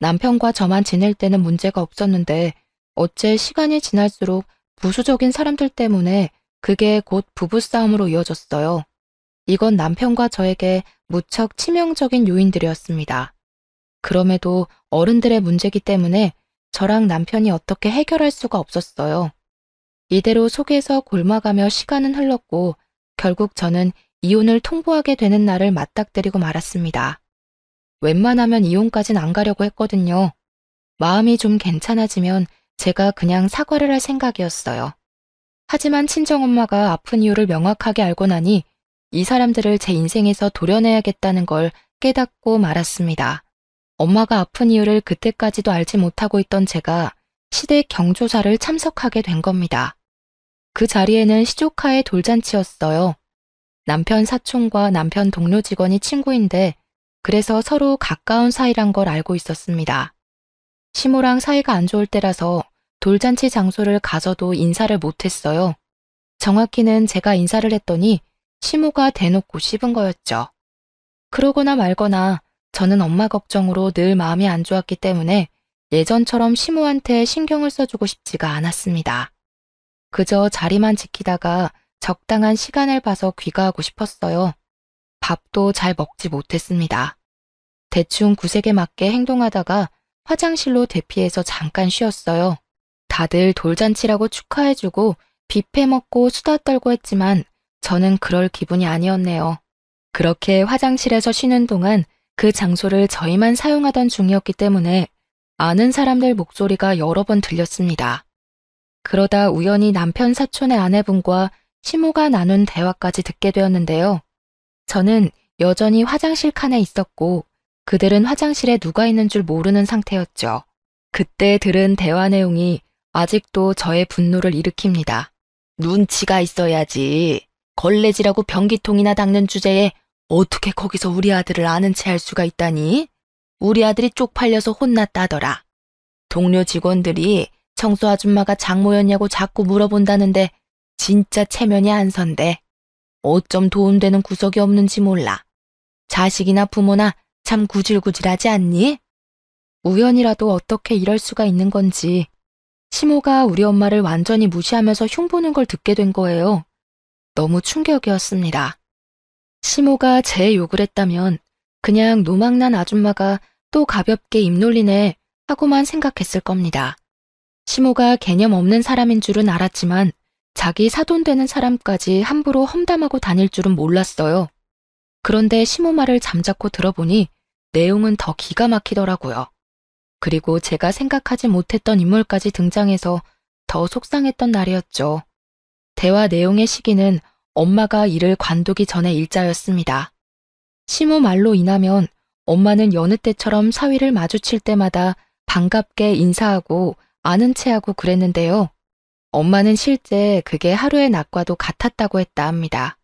남편과 저만 지낼 때는 문제가 없었는데 어째 시간이 지날수록 부수적인 사람들 때문에 그게 곧 부부싸움으로 이어졌어요. 이건 남편과 저에게 무척 치명적인 요인들이었습니다. 그럼에도 어른들의 문제기 때문에 저랑 남편이 어떻게 해결할 수가 없었어요. 이대로 속에서 골마가며 시간은 흘렀고 결국 저는 이혼을 통보하게 되는 날을 맞닥뜨리고 말았습니다. 웬만하면 이혼까진 안 가려고 했거든요. 마음이 좀 괜찮아지면 제가 그냥 사과를 할 생각이었어요. 하지만 친정엄마가 아픈 이유를 명확하게 알고 나니 이 사람들을 제 인생에서 도려내야겠다는 걸 깨닫고 말았습니다. 엄마가 아픈 이유를 그때까지도 알지 못하고 있던 제가 시댁 경조사를 참석하게 된 겁니다. 그 자리에는 시조카의 돌잔치였어요. 남편 사촌과 남편 동료 직원이 친구인데 그래서 서로 가까운 사이란 걸 알고 있었습니다. 시모랑 사이가 안 좋을 때라서 돌잔치 장소를 가서도 인사를 못했어요. 정확히는 제가 인사를 했더니 시모가 대놓고 씹은 거였죠. 그러거나 말거나 저는 엄마 걱정으로 늘 마음이 안 좋았기 때문에 예전처럼 시모한테 신경을 써주고 싶지가 않았습니다. 그저 자리만 지키다가 적당한 시간을 봐서 귀가하고 싶었어요. 밥도 잘 먹지 못했습니다. 대충 구색에 맞게 행동하다가 화장실로 대피해서 잠깐 쉬었어요. 다들 돌잔치라고 축하해주고 뷔페 먹고 수다 떨고 했지만 저는 그럴 기분이 아니었네요. 그렇게 화장실에서 쉬는 동안 그 장소를 저희만 사용하던 중이었기 때문에 아는 사람들 목소리가 여러 번 들렸습니다. 그러다 우연히 남편 사촌의 아내분과 시모가 나눈 대화까지 듣게 되었는데요. 저는 여전히 화장실 칸에 있었고 그들은 화장실에 누가 있는 줄 모르는 상태였죠. 그때 들은 대화 내용이 아직도 저의 분노를 일으킵니다. 눈치가 있어야지. 걸레질하고 변기통이나 닦는 주제에 어떻게 거기서 우리 아들을 아는 체 할 수가 있다니? 우리 아들이 쪽팔려서 혼났다더라. 동료 직원들이 청소 아줌마가 장모였냐고 자꾸 물어본다는데 진짜 체면이 안 선대. 어쩜 도움되는 구석이 없는지 몰라. 자식이나 부모나 참 구질구질하지 않니? 우연이라도 어떻게 이럴 수가 있는 건지 시모가 우리 엄마를 완전히 무시하면서 흉보는 걸 듣게 된 거예요. 너무 충격이었습니다. 시모가 제 욕을 했다면 그냥 노망난 아줌마가 또 가볍게 입 놀리네 하고만 생각했을 겁니다. 시모가 개념 없는 사람인 줄은 알았지만 자기 사돈되는 사람까지 함부로 험담하고 다닐 줄은 몰랐어요. 그런데 시모 말을 잠자코 들어보니 내용은 더 기가 막히더라고요. 그리고 제가 생각하지 못했던 인물까지 등장해서 더 속상했던 날이었죠. 대화 내용의 시기는 엄마가 일을 관두기 전의 일자였습니다. 시모 말로 인하면 엄마는 여느 때처럼 사위를 마주칠 때마다 반갑게 인사하고 아는 체하고 그랬는데요. 엄마는 실제 그게 하루의 낙과도 같았다고 했다 합니다.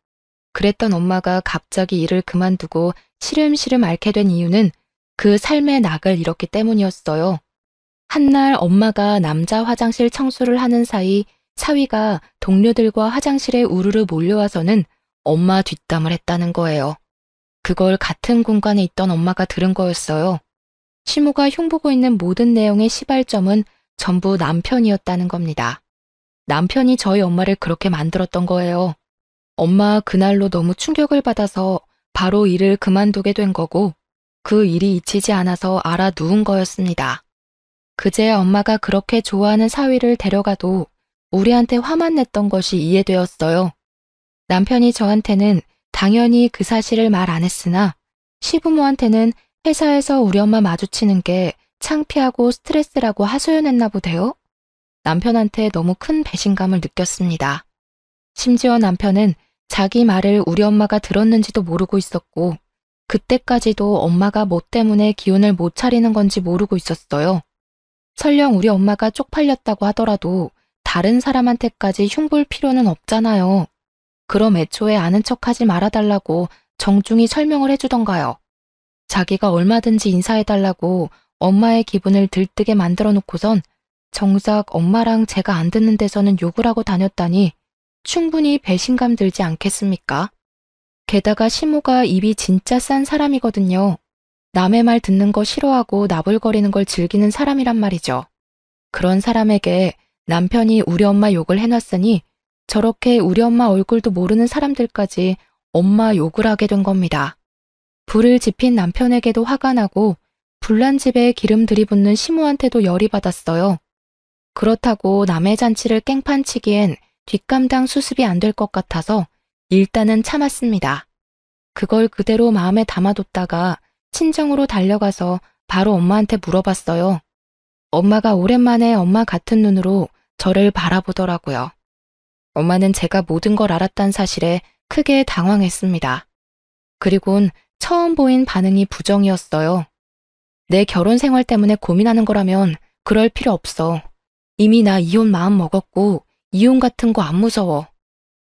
그랬던 엄마가 갑자기 일을 그만두고 시름시름 앓게 된 이유는 그 삶의 낙을 잃었기 때문이었어요. 한날 엄마가 남자 화장실 청소를 하는 사이 사위가 동료들과 화장실에 우르르 몰려와서는 엄마 뒷담을 했다는 거예요. 그걸 같은 공간에 있던 엄마가 들은 거였어요. 시모가 흉보고 있는 모든 내용의 시발점은 전부 남편이었다는 겁니다. 남편이 저희 엄마를 그렇게 만들었던 거예요. 엄마 그날로 너무 충격을 받아서 바로 일을 그만두게 된 거고 그 일이 잊히지 않아서 알아 누운 거였습니다. 그제야 엄마가 그렇게 좋아하는 사위를 데려가도 우리한테 화만 냈던 것이 이해되었어요. 남편이 저한테는 당연히 그 사실을 말 안 했으나 시부모한테는 회사에서 우리 엄마 마주치는 게 창피하고 스트레스라고 하소연했나 보대요. 남편한테 너무 큰 배신감을 느꼈습니다. 심지어 남편은 자기 말을 우리 엄마가 들었는지도 모르고 있었고 그때까지도 엄마가 뭐 때문에 기운을 못 차리는 건지 모르고 있었어요. 설령 우리 엄마가 쪽팔렸다고 하더라도 다른 사람한테까지 흉볼 필요는 없잖아요. 그럼 애초에 아는 척하지 말아달라고 정중히 설명을 해주던가요. 자기가 얼마든지 인사해달라고 엄마의 기분을 들뜨게 만들어 놓고선 정작 엄마랑 제가 안 듣는 데서는 욕을 하고 다녔다니 충분히 배신감 들지 않겠습니까? 게다가 시모가 입이 진짜 싼 사람이거든요. 남의 말 듣는 거 싫어하고 나불거리는 걸 즐기는 사람이란 말이죠. 그런 사람에게 남편이 우리 엄마 욕을 해놨으니 저렇게 우리 엄마 얼굴도 모르는 사람들까지 엄마 욕을 하게 된 겁니다. 불을 지핀 남편에게도 화가 나고 불난 집에 기름 들이붓는 시모한테도 열이 받았어요. 그렇다고 남의 잔치를 깽판치기엔 뒷감당 수습이 안 될 것 같아서 일단은 참았습니다. 그걸 그대로 마음에 담아뒀다가 친정으로 달려가서 바로 엄마한테 물어봤어요. 엄마가 오랜만에 엄마 같은 눈으로 저를 바라보더라고요. 엄마는 제가 모든 걸 알았다는 사실에 크게 당황했습니다. 그리곤 처음 보인 반응이 부정이었어요. 내 결혼 생활 때문에 고민하는 거라면 그럴 필요 없어. 이미 나 이혼 마음 먹었고 이혼 같은 거 안 무서워.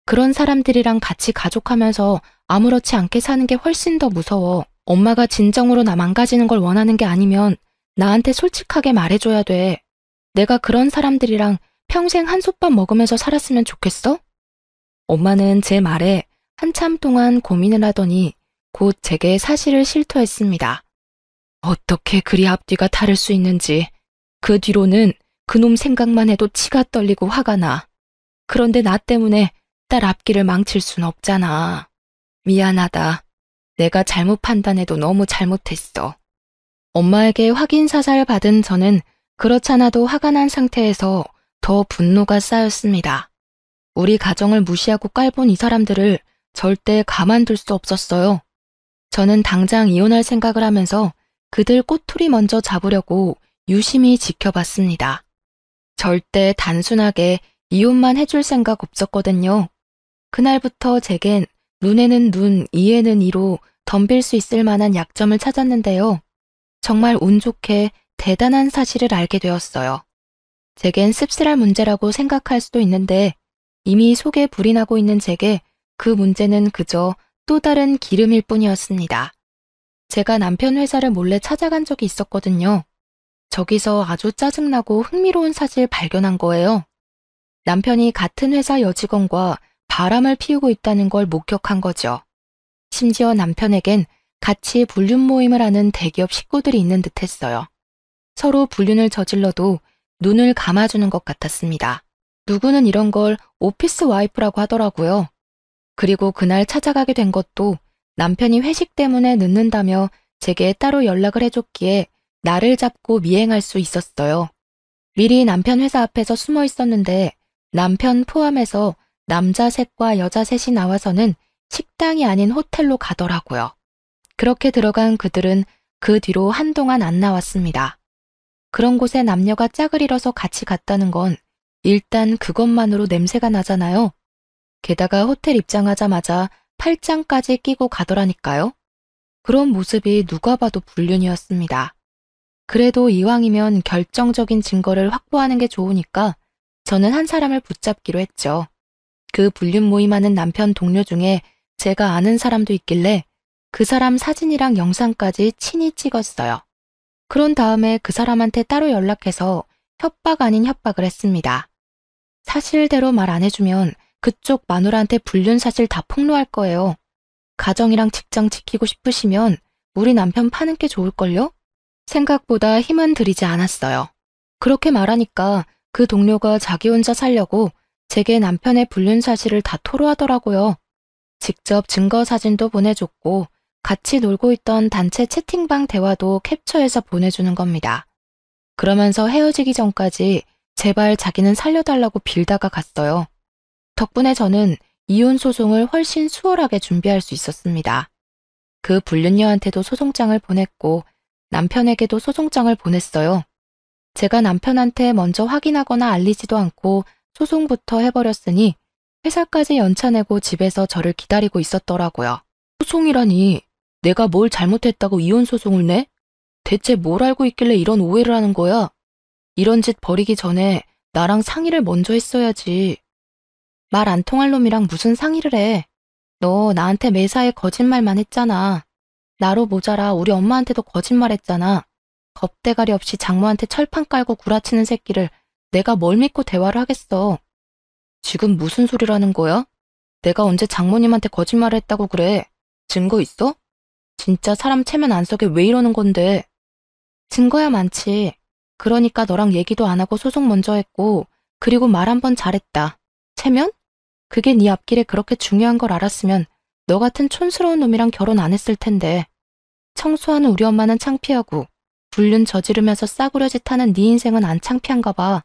그런 사람들이랑 같이 가족하면서 아무렇지 않게 사는 게 훨씬 더 무서워. 엄마가 진정으로 나 망가지는 걸 원하는 게 아니면 나한테 솔직하게 말해줘야 돼. 내가 그런 사람들이랑 평생 한솥밥 먹으면서 살았으면 좋겠어? 엄마는 제 말에 한참 동안 고민을 하더니 곧 제게 사실을 실토했습니다. 어떻게 그리 앞뒤가 다를 수 있는지. 그 뒤로는 그놈 생각만 해도 치가 떨리고 화가 나. 그런데 나 때문에 딸 앞길을 망칠 순 없잖아. 미안하다. 내가 잘못 판단해도 너무 잘못했어. 엄마에게 확인 사살 받은 저는 그렇잖아도 화가 난 상태에서 더 분노가 쌓였습니다. 우리 가정을 무시하고 깔본 이 사람들을 절대 가만둘 수 없었어요. 저는 당장 이혼할 생각을 하면서 그들 꼬투리 먼저 잡으려고 유심히 지켜봤습니다. 절대 단순하게 이혼만 해줄 생각 없었거든요. 그날부터 제겐 눈에는 눈, 이에는 이로 덤빌 수 있을 만한 약점을 찾았는데요. 정말 운 좋게 대단한 사실을 알게 되었어요. 제겐 씁쓸할 문제라고 생각할 수도 있는데 이미 속에 불이 나고 있는 제게 그 문제는 그저 또 다른 기름일 뿐이었습니다. 제가 남편 회사를 몰래 찾아간 적이 있었거든요. 저기서 아주 짜증나고 흥미로운 사실 발견한 거예요. 남편이 같은 회사 여직원과 바람을 피우고 있다는 걸 목격한 거죠. 심지어 남편에겐 같이 불륜 모임을 하는 대기업 식구들이 있는 듯 했어요. 서로 불륜을 저질러도 눈을 감아주는 것 같았습니다. 누구는 이런 걸 오피스 와이프라고 하더라고요. 그리고 그날 찾아가게 된 것도 남편이 회식 때문에 늦는다며 제게 따로 연락을 해줬기에 나를 잡고 미행할 수 있었어요. 미리 남편 회사 앞에서 숨어 있었는데 남편 포함해서 남자 셋과 여자 셋이 나와서는 식당이 아닌 호텔로 가더라고요. 그렇게 들어간 그들은 그 뒤로 한동안 안 나왔습니다. 그런 곳에 남녀가 짝을 이뤄서 같이 갔다는 건 일단 그것만으로 냄새가 나잖아요. 게다가 호텔 입장하자마자 팔짱까지 끼고 가더라니까요. 그런 모습이 누가 봐도 불륜이었습니다. 그래도 이왕이면 결정적인 증거를 확보하는 게 좋으니까 저는 한 사람을 붙잡기로 했죠. 그 불륜 모임하는 남편 동료 중에 제가 아는 사람도 있길래 그 사람 사진이랑 영상까지 친히 찍었어요. 그런 다음에 그 사람한테 따로 연락해서 협박 아닌 협박을 했습니다. 사실대로 말 안 해주면 그쪽 마누라한테 불륜 사실 다 폭로할 거예요. 가정이랑 직장 지키고 싶으시면 우리 남편 파는 게 좋을걸요? 생각보다 힘은 들이지 않았어요. 그렇게 말하니까 그 동료가 자기 혼자 살려고 제게 남편의 불륜 사실을 다 토로하더라고요. 직접 증거 사진도 보내줬고 같이 놀고 있던 단체 채팅방 대화도 캡처해서 보내주는 겁니다. 그러면서 헤어지기 전까지 제발 자기는 살려달라고 빌다가 갔어요. 덕분에 저는 이혼 소송을 훨씬 수월하게 준비할 수 있었습니다. 그 불륜녀한테도 소송장을 보냈고 남편에게도 소송장을 보냈어요. 제가 남편한테 먼저 확인하거나 알리지도 않고 소송부터 해버렸으니 회사까지 연차내고 집에서 저를 기다리고 있었더라고요. 소송이라니, 내가 뭘 잘못했다고 이혼 소송을 내? 대체 뭘 알고 있길래 이런 오해를 하는 거야? 이런 짓 벌이기 전에 나랑 상의를 먼저 했어야지. 말 안 통할 놈이랑 무슨 상의를 해. 너 나한테 매사에 거짓말만 했잖아. 나로 모자라 우리 엄마한테도 거짓말했잖아. 겁대가리 없이 장모한테 철판 깔고 구라치는 새끼를 내가 뭘 믿고 대화를 하겠어. 지금 무슨 소리라는 거야? 내가 언제 장모님한테 거짓말을 했다고 그래? 증거 있어? 진짜 사람 체면 안 서게 왜 이러는 건데? 증거야 많지. 그러니까 너랑 얘기도 안 하고 소송 먼저 했고 그리고 말 한 번 잘했다. 체면? 그게 네 앞길에 그렇게 중요한 걸 알았으면 너 같은 촌스러운 놈이랑 결혼 안 했을 텐데. 청소하는 우리 엄마는 창피하고 불륜 저지르면서 싸구려 짓 하는 네 인생은 안 창피한가 봐.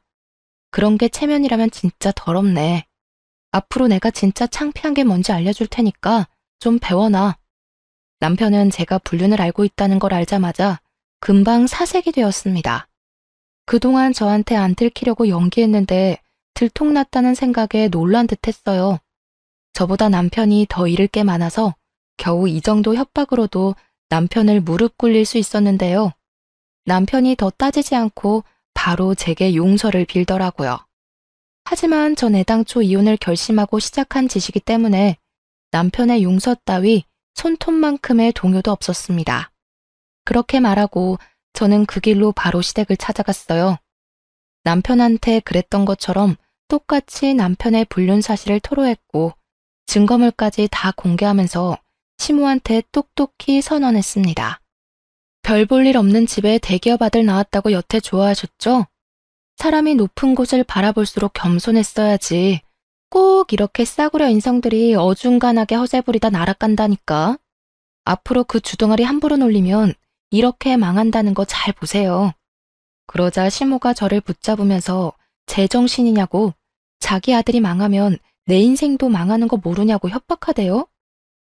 그런 게 체면이라면 진짜 더럽네. 앞으로 내가 진짜 창피한 게 뭔지 알려줄 테니까 좀 배워놔. 남편은 제가 불륜을 알고 있다는 걸 알자마자 금방 사색이 되었습니다. 그동안 저한테 안 들키려고 연기했는데 들통났다는 생각에 놀란 듯 했어요. 저보다 남편이 더 잃을 게 많아서 겨우 이 정도 협박으로도 남편을 무릎 꿇릴 수 있었는데요. 남편이 더 따지지 않고 바로 제게 용서를 빌더라고요. 하지만 전 애당초 이혼을 결심하고 시작한 짓이기 때문에 남편의 용서 따위 손톱만큼의 동요도 없었습니다. 그렇게 말하고 저는 그 길로 바로 시댁을 찾아갔어요. 남편한테 그랬던 것처럼 똑같이 남편의 불륜 사실을 토로했고 증거물까지 다 공개하면서 시모한테 똑똑히 선언했습니다. 별 볼 일 없는 집에 대기업 아들 나왔다고 여태 좋아하셨죠? 사람이 높은 곳을 바라볼수록 겸손했어야지. 꼭 이렇게 싸구려 인성들이 어중간하게 허세 부리다 날아간다니까. 앞으로 그 주둥아리 함부로 놀리면 이렇게 망한다는 거 잘 보세요. 그러자 시모가 저를 붙잡으면서 제정신이냐고, 자기 아들이 망하면 내 인생도 망하는 거 모르냐고 협박하대요.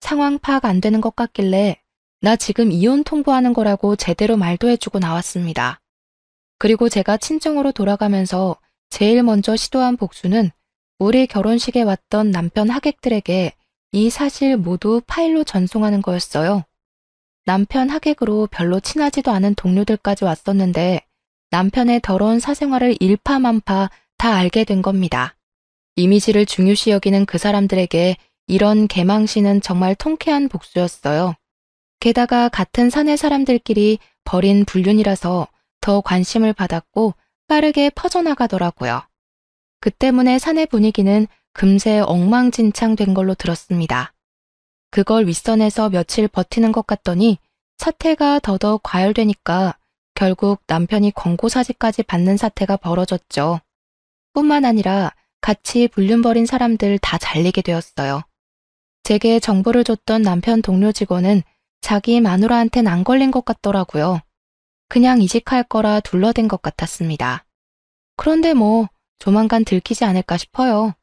상황 파악 안 되는 것 같길래 나 지금 이혼 통보하는 거라고 제대로 말도 해주고 나왔습니다. 그리고 제가 친정으로 돌아가면서 제일 먼저 시도한 복수는 우리 결혼식에 왔던 남편 하객들에게 이 사실 모두 파일로 전송하는 거였어요. 남편 하객으로 별로 친하지도 않은 동료들까지 왔었는데 남편의 더러운 사생활을 일파만파 다 알게 된 겁니다. 이미지를 중요시 여기는 그 사람들에게 이런 개망신은 정말 통쾌한 복수였어요. 게다가 같은 사내 사람들끼리 벌인 불륜이라서 더 관심을 받았고 빠르게 퍼져나가더라고요. 그 때문에 사내 분위기는 금세 엉망진창 된 걸로 들었습니다. 그걸 윗선에서 며칠 버티는 것 같더니 사태가 더더욱 과열되니까 결국 남편이 권고사직까지 받는 사태가 벌어졌죠. 뿐만 아니라 같이 불륜 벌인 사람들 다 잘리게 되었어요. 제게 정보를 줬던 남편 동료 직원은 자기 마누라한텐 안 걸린 것 같더라고요. 그냥 이직할 거라 둘러댄 것 같았습니다. 그런데 뭐 조만간 들키지 않을까 싶어요.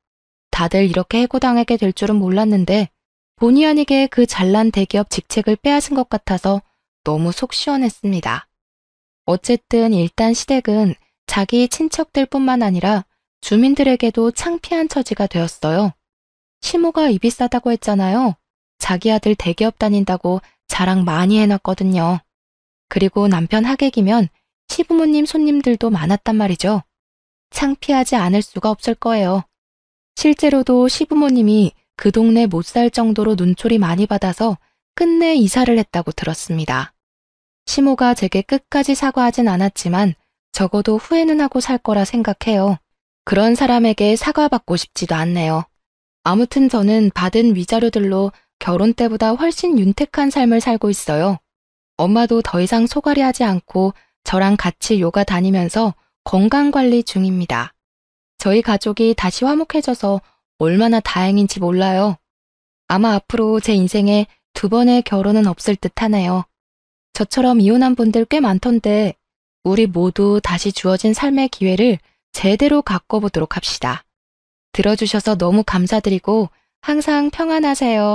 다들 이렇게 해고당하게 될 줄은 몰랐는데 본의 아니게 그 잘난 대기업 직책을 빼앗은 것 같아서 너무 속 시원했습니다. 어쨌든 일단 시댁은 자기 친척들 뿐만 아니라 주민들에게도 창피한 처지가 되었어요. 시모가 입이 싸다고 했잖아요. 자기 아들 대기업 다닌다고 자랑 많이 해놨거든요. 그리고 남편 하객이면 시부모님 손님들도 많았단 말이죠. 창피하지 않을 수가 없을 거예요. 실제로도 시부모님이 그 동네 못 살 정도로 눈초리 많이 받아서 끝내 이사를 했다고 들었습니다. 시모가 제게 끝까지 사과하진 않았지만 적어도 후회는 하고 살 거라 생각해요. 그런 사람에게 사과받고 싶지도 않네요. 아무튼 저는 받은 위자료들로 결혼 때보다 훨씬 윤택한 삶을 살고 있어요. 엄마도 더 이상 소갈이 하지 않고 저랑 같이 요가 다니면서 건강관리 중입니다. 저희 가족이 다시 화목해져서 얼마나 다행인지 몰라요. 아마 앞으로 제 인생에 2번의 결혼은 없을 듯 하네요. 저처럼 이혼한 분들 꽤 많던데 우리 모두 다시 주어진 삶의 기회를 제대로 가꿔보도록 합시다. 들어주셔서 너무 감사드리고 항상 평안하세요.